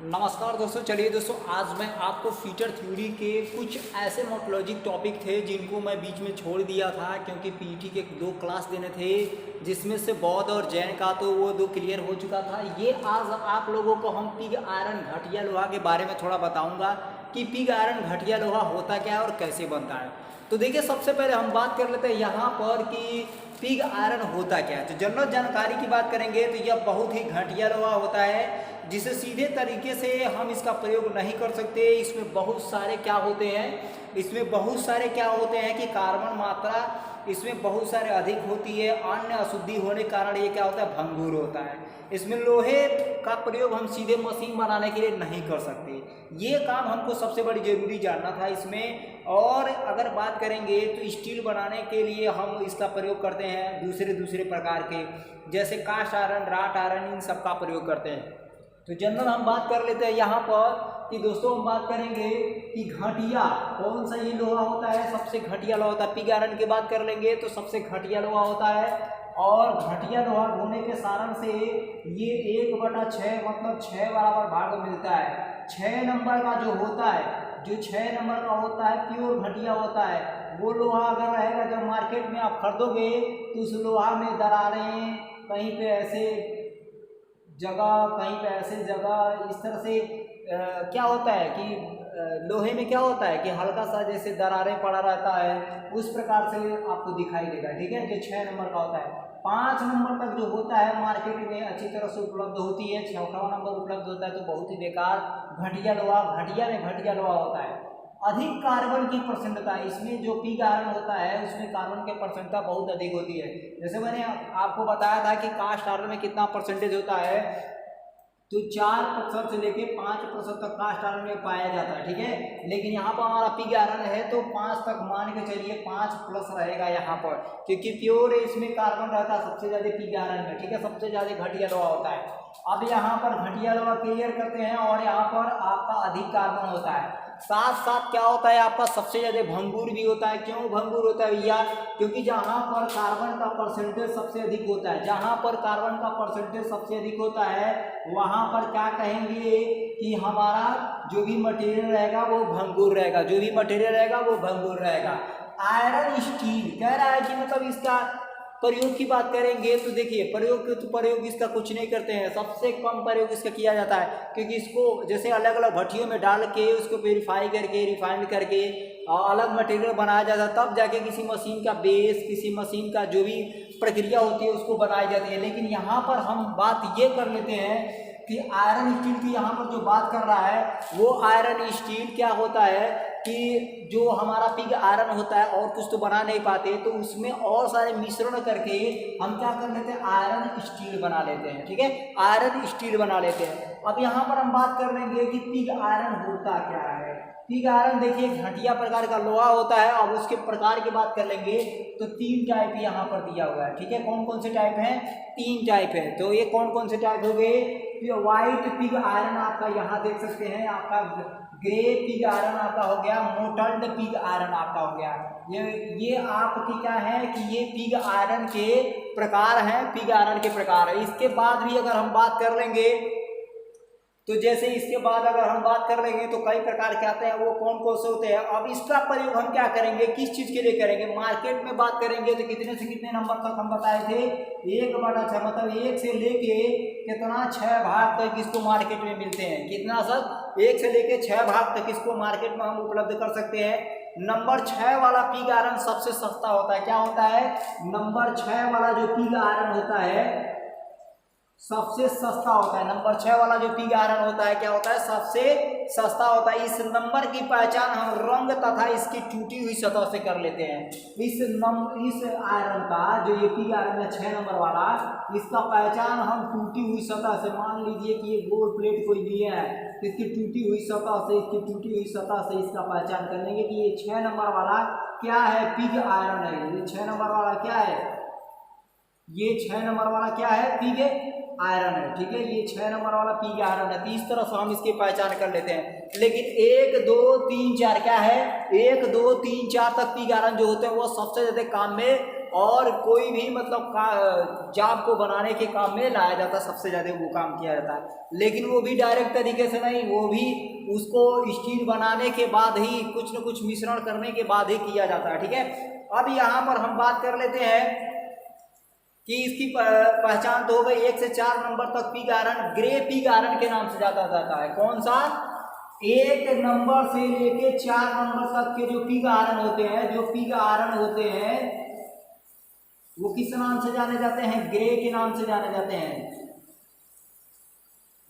नमस्कार दोस्तों। चलिए दोस्तों, आज मैं आपको फीचर थ्योरी के कुछ ऐसे मोर्फोलॉजिक टॉपिक थे जिनको मैं बीच में छोड़ दिया था क्योंकि पीटी के 2 क्लास देने थे, जिसमें से बौद्ध और जैन का तो वो 2 क्लियर हो चुका था। ये आज आप लोगों को हम पिग आयरन घटिया लोहा के बारे में थोड़ा बताऊंगा कि पिग आयरन घटिया लोहा होता क्या है और कैसे बनता है। तो देखिए, सबसे पहले हम बात कर लेते हैं यहाँ पर कि पिग आयरन होता क्या है। तो जनरल जानकारी की बात करेंगे तो यह बहुत ही घटिया लोहा होता है जिसे सीधे तरीके से हम इसका प्रयोग नहीं कर सकते। इसमें बहुत सारे क्या होते हैं कि कार्बन मात्रा इसमें बहुत सारे अधिक होती है। अन्य अशुद्धि होने के कारण ये क्या होता है, भंगुर होता है। इसमें लोहे का प्रयोग हम सीधे मशीन बनाने के लिए नहीं कर सकते। ये काम हमको सबसे बड़ी जरूरी जानना था इसमें। और अगर बात करेंगे तो स्टील बनाने के लिए हम इसका प्रयोग करते हैं दूसरे प्रकार के, जैसे कास्ट आयरन, राट आयरन, इन सब का प्रयोग करते हैं। तो जनरल हम बात कर लेते हैं यहाँ पर कि दोस्तों हम बात करेंगे कि घटिया कौन सा ये लोहा होता है, सबसे घटिया लोहा होता है। पिग आयरन की बात कर लेंगे तो सबसे घटिया लोहा होता है। और घटिया लोहा होने के कारण से ये 1/6 मतलब 6 बराबर भाग मिलता है। 6 नंबर का जो होता है, जो 6 नंबर का होता है प्योर घटिया होता है। वो लोहा अगर रहेगा, जब मार्केट में आप खरीदोगे तो उस लोहा में दरारें कहीं पे ऐसे जगह इस तरह से क्या होता है कि लोहे में क्या होता है कि हल्का सा जैसे दरारें पड़ा रहता है, उस प्रकार से आपको दिखाई देगा। ठीक है, जो 6 नंबर का होता है। 5 नंबर तक जो होता है मार्केट में अच्छी तरह से उपलब्ध होती है। 6वां नंबर उपलब्ध होता है तो बहुत ही बेकार घटिया लोहा, घटिया लोहा होता है। अधिक कार्बन की परसेंटता, इसमें जो पिग आयरन होता है उसमें कार्बन की परसेंटता बहुत अधिक होती है। जैसे मैंने आपको बताया था कि कास्ट आयरन में कितना परसेंटेज होता है, तो 4% से लेके 5% तक कास्ट आयरन में पाया जाता है। ठीक है, लेकिन यहाँ पर हमारा पिग आयरन है तो 5 तक मान के चलिए, 5+ रहेगा यहाँ पर, क्योंकि प्योर इसमें कार्बन रहता है सबसे ज़्यादा पिग आयरन में। ठीक है, सबसे ज़्यादा घटिया लोहा होता है। अब यहाँ पर घटिया लोहा क्लियर करते हैं और यहाँ पर आपका अधिक कार्बन होता है। साथ साथ क्या होता है, आपका सबसे ज़्यादा भंगुर भी होता है। क्यों भंगुर होता है भैया? क्योंकि जहाँ पर कार्बन का परसेंटेज सबसे अधिक होता है, जहाँ पर कार्बन का परसेंटेज सबसे अधिक होता है वहाँ पर क्या कहेंगे कि हमारा जो भी मटेरियल रहेगा वो भंगुर रहेगा। आयरन स्टील कह रहा है कि मतलब इसका प्रयोग की बात करेंगे तो देखिए, प्रयोग इसका कुछ नहीं करते हैं। सबसे कम प्रयोग इसका किया जाता है, क्योंकि इसको जैसे अलग अलग भट्टियों में डाल के उसको प्योरीफाई करके, रिफाइंड करके अलग मटेरियल बनाया जाता है, तब जाके किसी मशीन का बेस, किसी मशीन का जो भी प्रक्रिया होती है उसको बनाई जाती है। लेकिन यहाँ पर हम बात ये कर लेते हैं कि आयरन स्टील की यहाँ पर जो बात कर रहा है वो आयरन स्टील क्या होता है कि जो हमारा पिग आयरन होता है और कुछ तो बना नहीं पाते, तो उसमें और सारे मिश्रण करके हम क्या कर लेते हैं, आयरन स्टील बना लेते हैं। ठीक है, आयरन स्टील बना लेते हैं। अब यहाँ पर हम बात कर लेंगे कि पिग आयरन होता क्या है। पिग आयरन देखिए घटिया प्रकार का लोहा होता है। अब उसके प्रकार की बात कर लेंगे तो 3 टाइप यहाँ पर दिया हुआ है। ठीक है, कौन कौन से टाइप हैं? 3 टाइप है। तो ये कौन कौन से टाइप हो गए? व्हाइट पिग आयरन आपका यहाँ देख सकते हैं, आपका ग्रे पिग आयरन आपका हो गया, मोटल्ड पिग आयरन आपका हो गया। ये आपकी क्या है कि ये पिग आयरन के प्रकार हैं, पिग आयरन के प्रकार है। इसके बाद भी अगर हम बात कर लेंगे तो जैसे इसके बाद अगर हम बात कर लेंगे तो कई प्रकार के आते हैं, वो कौन कौन से होते हैं। अब इसका प्रयोग हम क्या करेंगे, किस चीज़ के लिए करेंगे? मार्केट में बात करेंगे तो कितने से कितने नंबर तक हम बताए थे, 1/6 मतलब 1 से लेके कितना 6 भाग तक इसको मार्केट में मिलते हैं। कितना सर? 1 से लेके 6 भाग तक इसको मार्केट में हम उपलब्ध कर सकते हैं। नंबर 6 वाला पिग आयरन सबसे सस्ता होता है। क्या होता है? नंबर 6 वाला जो पिग आयरन होता है सबसे सस्ता होता है। नंबर 6 वाला जो पिग आयरन होता है क्या होता है? सबसे सस्ता होता है। इस नंबर की पहचान हम रंग तथा इसकी टूटी हुई सतह से कर लेते हैं। इस आयरन का जो ये पिग आयरन है 6 नंबर वाला, इसका पहचान हम टूटी हुई सतह से, मान लीजिए कि ये गोल्ड प्लेट कोई दिए हैं, इसकी टूटी हुई सतह से इसका पहचान कर लेंगे कि ये 6 नंबर वाला क्या है, पिग आयरन है। ये 6 नंबर वाला क्या है? ये 6 नंबर वाला क्या है? पिग आयरन है। ठीक है, ये 6 नंबर वाला पिग आयरन है। तो इस तरह से हम इसकी पहचान कर लेते हैं। लेकिन 1 2 3 4 क्या है? 1 2 3 4 तक पिग आयरन जो होते हैं वो सबसे ज्यादा काम में और कोई भी मतलब जाप को बनाने के काम में लाया जाता है, सबसे ज़्यादा वो काम किया जाता है। लेकिन वो भी डायरेक्ट तरीके से नहीं, वो भी उसको स्टील बनाने के बाद ही कुछ न कुछ मिश्रण करने के बाद ही किया जाता है, ठीक है। अब यहाँ पर हम बात कर लेते हैं कि इसकी पहचान तो हो गई। 1 से 4 नंबर तक pig iron grey pig iron के नाम से जाना जाता है। कौन सा? 1 नंबर से लेके 4 नंबर तक के जो पिग आयरन होते हैं, जो पिग आयरन होते हैं वो किस नाम से जाने जाते हैं? ग्रे के नाम से जाने जाते हैं।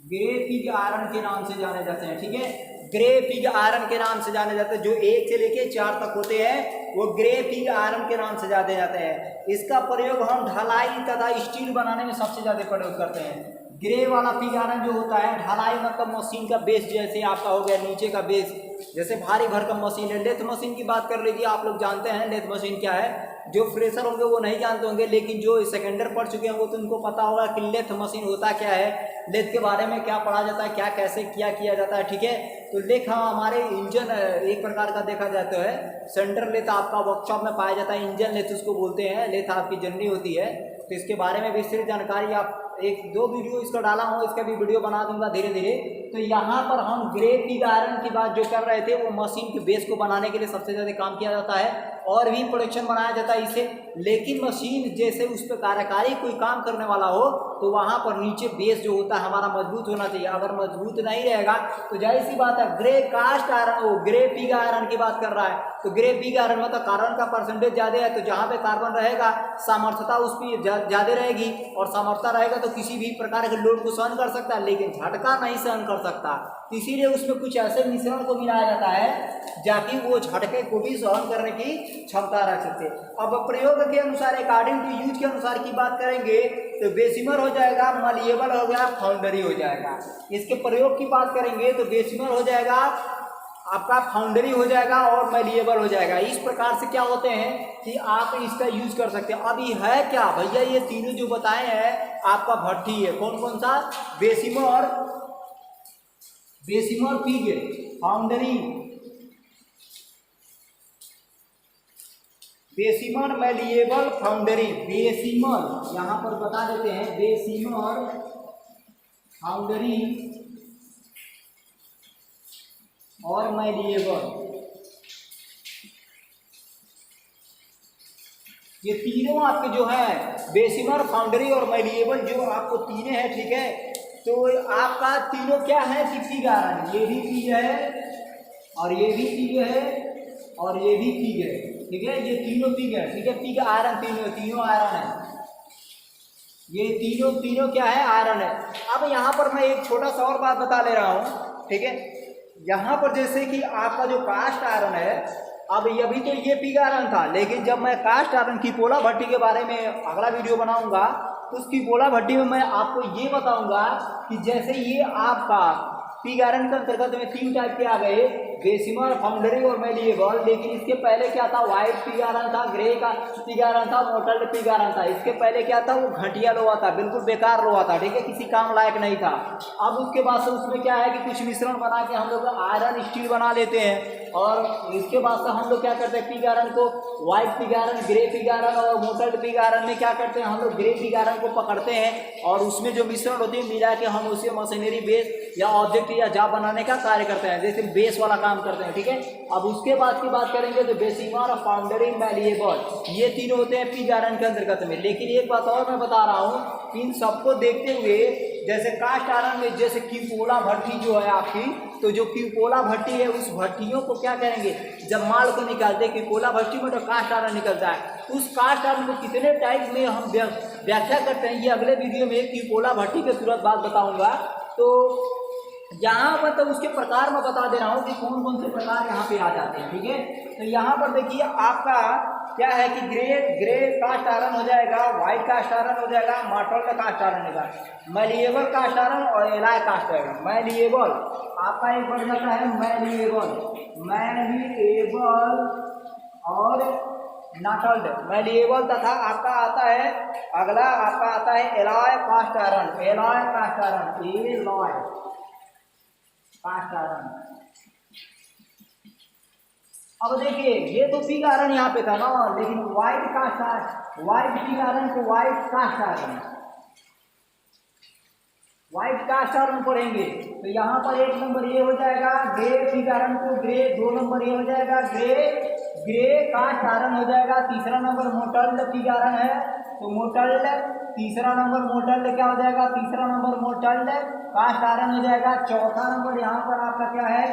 ग्रे पिग आयरन के नाम से जाने जाते हैं, ठीक है। ग्रे पिग आयरन के नाम से जाने जाते हैं। जो 1 से लेके 4 तक होते हैं वो ग्रे पिग आयरन के नाम से जाने जाते हैं। इसका प्रयोग हम ढलाई तथा स्टील बनाने में सबसे ज्यादा प्रयोग करते हैं। ग्रे वाला पिग आयरन जो होता है, ढलाई मतलब मशीन का बेस, जैसे आपका हो गया नीचे का बेस, जैसे भारी भरकम मशीन है। लेथ मशीन की बात कर लीजिए, आप लोग जानते हैं लेथ मशीन क्या है। जो फ्रेशर होंगे वो नहीं जानते होंगे, लेकिन जो सेकेंडर पढ़ चुके हैं वो तो उनको पता होगा कि लेथ मशीन होता क्या है, लेथ के बारे में क्या पढ़ा जाता है, क्या कैसे क्या किया जाता है, ठीक है। तो लेथ हमारे इंजन एक प्रकार का देखा जाता है। सेंटर लेथ आपका वर्कशॉप में पाया जाता है, इंजन लेथ उसको बोलते हैं। लेथ आपकी जननी होती है, तो इसके बारे में विस्तृत जानकारी आप 1-2 वीडियो इसका डाला हूँ, इसका भी वीडियो बना दूंगा धीरे धीरे। तो यहाँ पर हम ग्रे पिग आयरन की बात जो कर रहे थे, वो मशीन के बेस को बनाने के लिए सबसे ज़्यादा काम किया जाता है और भी प्रोडक्शन बनाया जाता है इसे। लेकिन मशीन जैसे उस पर कार्यकारी कोई काम करने वाला हो तो वहाँ पर नीचे बेस जो होता है हमारा मजबूत होना चाहिए। अगर मजबूत नहीं रहेगा तो जाहिर सी बात है, ग्रे कास्ट आयरन, वो ग्रे पिग आयरन की बात कर रहा है, तो ग्रे पिग आयरन मतलब कार्बन का परसेंटेज ज़्यादा है, तो जहाँ पे कार्बन रहेगा सामर्थ्यता उस पर ज़्यादा रहेगी, और सामर्थ्यता रहेगा तो किसी भी प्रकार के लोड को सहन कर सकता है, लेकिन झटका नहीं सहन कर सकता। इसीलिए उसमें कुछ ऐसे मिश्रण को मिलाया जाता है जाकि वो झटके को भी सहन करने की क्षमता रख सकते। अब प्रयोग के अनुसार, अकॉर्डिंग टू यूज के अनुसार की बात करेंगे तो बेसिमर हो जाएगा, मलिएबल हो गया, फाउंडरी हो जाएगा। इसके प्रयोग की बात करेंगे तो बेसिमर हो जाएगा, आपका फाउंडरी हो जाएगा और मलिएबल हो जाएगा। इस प्रकार से क्या होते हैं कि आप इसका यूज कर सकते हैं। अब ये है क्या भैया? ये तीनों जो बताए हैं आपका भट्टी है। कौन कौन सा? Bessemer, Bessemer pig, foundry, Bessemer, malleable, foundry. Bessemer यहाँ पर बता देते हैं, बेसिमर, फाउंडरी और मैलिएबल, ये तीनों आपके जो है बेसिमर, फाउंडरी और मैलिएबल, जो आपको तीनों है, ठीक है। तो आपका तीनों क्या है कि पिग आयरन, ये भी पिग है और ये भी पिग है और ये भी पिग है, ठीक है। ये तीनों पिग है, ठीक है। पिग आयरन तीनों आयरन है, ये तीनों क्या है? आयरन है। अब यहाँ पर मैं एक छोटा सा और बात बता ले रहा हूँ, ठीक है। यहाँ पर जैसे कि आपका जो कास्ट आयरन है, अब ये अभी तो ये पिग आयरन था, लेकिन जब मैं कास्ट आयरन की पोला भट्टी के बारे में अगला वीडियो बनाऊंगा तो उसकी पोला भट्टी में मैं आपको ये बताऊंगा कि जैसे ये आपका पिग आयरन के अंतर्गत में 3 टाइप के आ गए, बेसिमर, फाउंडरी और मैलिएबल। लेकिन इसके पहले क्या था? व्हाइट पिग आयरन था, ग्रे का पिग आयरन था, मोटल्ड पिग आयरन था। इसके पहले क्या था? वो घटिया लोहा था, बिल्कुल बेकार लोहा था, ठीक है, किसी काम लायक नहीं था। अब उसके बाद से उसमें क्या है कि कुछ मिश्रण बना के हम लोग आयरन स्टील बना लेते हैं, और इसके बाद से हम लोग क्या करते हैं? पिग आयरन को white pig iron, grey pig iron और मोटल्ड पिग आयरन में क्या करते हैं? हम लोग ग्रे पिग आयरन को पकड़ते हैं और उसमें जो मिश्रण होती है मिला के हम उसे मशीनरी बेस या ऑब्जेक्ट या जाप बनाने का कार्य करते हैं, जैसे बेस वाला काम करते हैं, ठीक है। अब उसके बाद की बात करेंगे तो बेसिमर, फाउंडरी, मैलिएबल, ये तीनों होते हैं पिग आयरन के अंतर्गत में। लेकिन एक बात और मैं बता रहा हूँ, इन सबको देखते हुए जैसे कास्ट आयरन में जैसे क्यूपोला भट्टी जो है आपकी, तो जो क्यूपोला भट्टी है उस भट्टियों को क्या करेंगे? जब माल को निकालते हैं क्यूपोला भट्टी में तो कास्ट आयरन निकलता है, उस कास्ट आयरन को कितने टाइप में हम व्याख्या करते हैं ये अगले वीडियो में क्यूपोला भट्टी के तुरंत बाद बताऊंगा। तो यहाँ पर तो उसके प्रकार मैं बता दे रहा हूँ कि कौन कौन से प्रकार यहाँ पे आ जाते हैं, ठीक है। तो यहाँ पर देखिए आपका क्या है कि ग्रे कास्ट आयरन हो जाएगा, व्हाइट कास्ट आयरन हो जाएगा, मोटल्ड कास्ट आयरन होगा, मैलिएबल कास्ट आयरन और एलॉय कास्ट आयरन। मैलिएबल आपका एक बढ़ जाता है मैलिएबल और नॉटल्ड। मैलिएबल तथा आपका आता है अगला, आपका आता है alloy cast iron, alloy cast iron. अब देखिए ये तो पिग आयरन यहाँ पे था ना, लेकिन white cast iron, white pig iron को white cast iron, white cast iron पढ़ेंगे तो यहाँ पर 1 नंबर ये हो जाएगा ग्रे पिग आयरन को ग्रे, 2 नंबर ये हो जाएगा ग्रे कास्ट आयरन हो जाएगा, तीसरा नंबर मोटल्ड पिग आयरन है तो मोटल्ड, तीसरा नंबर मोटल्ड क्या हो जाएगा, तीसरा नंबर मोटल्ड कास्ट आयरन हो जाएगा, चौथा नंबर यहाँ पर आपका क्या है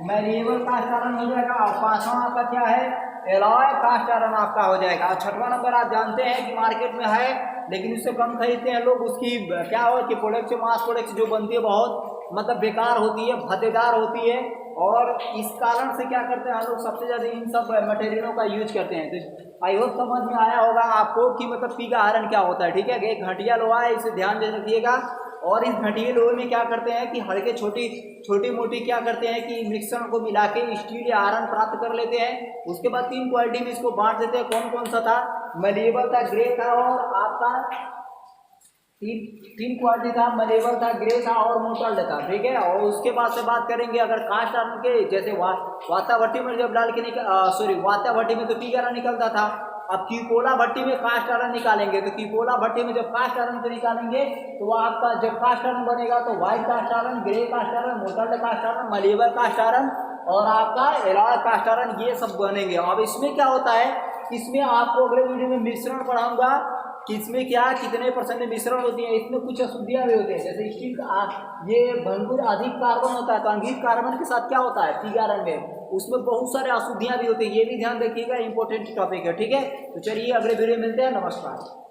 मैलिएबल कास्ट आयरन हो जाएगा, और पांचवा आपका क्या है एलॉय कास्ट आयरन आपका हो जाएगा, और छठवां नंबर आप जानते हैं कि मार्केट में है लेकिन उससे कम खरीदते हैं लोग, उसकी क्या हो कि प्रोडक्ट मास प्रोडक्ट जो बनती है बहुत मतलब बेकार होती है, भद्देदार होती है, और इस कारण से क्या करते हैं हम लोग सबसे ज़्यादा इन सब मटेरियलों का यूज करते हैं। तो आई होप समझ में आया होगा आपको कि मतलब पिग आयरन क्या होता है, ठीक है। एक घटिया लोहा है, इसे ध्यान दे रखिएगा, और इस घटिया लोहे में क्या करते हैं कि हल्के छोटी मोटी क्या करते हैं कि मिश्रण को मिला के स्टील या आयरन प्राप्त कर लेते हैं। उसके बाद 3 क्वालिटी में इसको बांट देते हैं। कौन कौन सा था, मैलिएबल था, ग्रे था, और आपका तीन क्वालिटी था, मैलिएबल था, ग्रे था और मोटल्ड था, ठीक है। और उसके बाद से बात करेंगे अगर कास्ट आयरन के, जैसे वाता भट्टी में जब डाल के वाता भट्टी में तो पिग आयरन निकलता था, अब कीपोला भट्टी में कास्ट आयरन निकालेंगे तो कीपोला भट्टी में जब कास्ट आयरन को निकालेंगे तो वो आपका जब कास्ट आयरन बनेगा तो white cast iron, grey cast iron, mottled cast iron, malleable cast iron और आपका एलॉय कास्ट आयरन, ये सब बनेंगे। अब इसमें क्या होता है, इसमें आपको अगले वीडियो में मिश्रण पढ़ाऊंगा कि इसमें क्या कितने % मिश्रण होती है। इसमें कुछ अशुद्धियाँ भी होती है, जैसे स्टील का ये भरपूर अधिक कार्बन होता है तो अंगिक कार्बन के साथ क्या होता है पिग आयरन में, उसमें बहुत सारे अशुद्धियाँ भी होती है, ये भी ध्यान रखिएगा, इंपॉर्टेंट टॉपिक है, ठीक है। तो चलिए अगले वीडियो मिलते हैं, नमस्कार।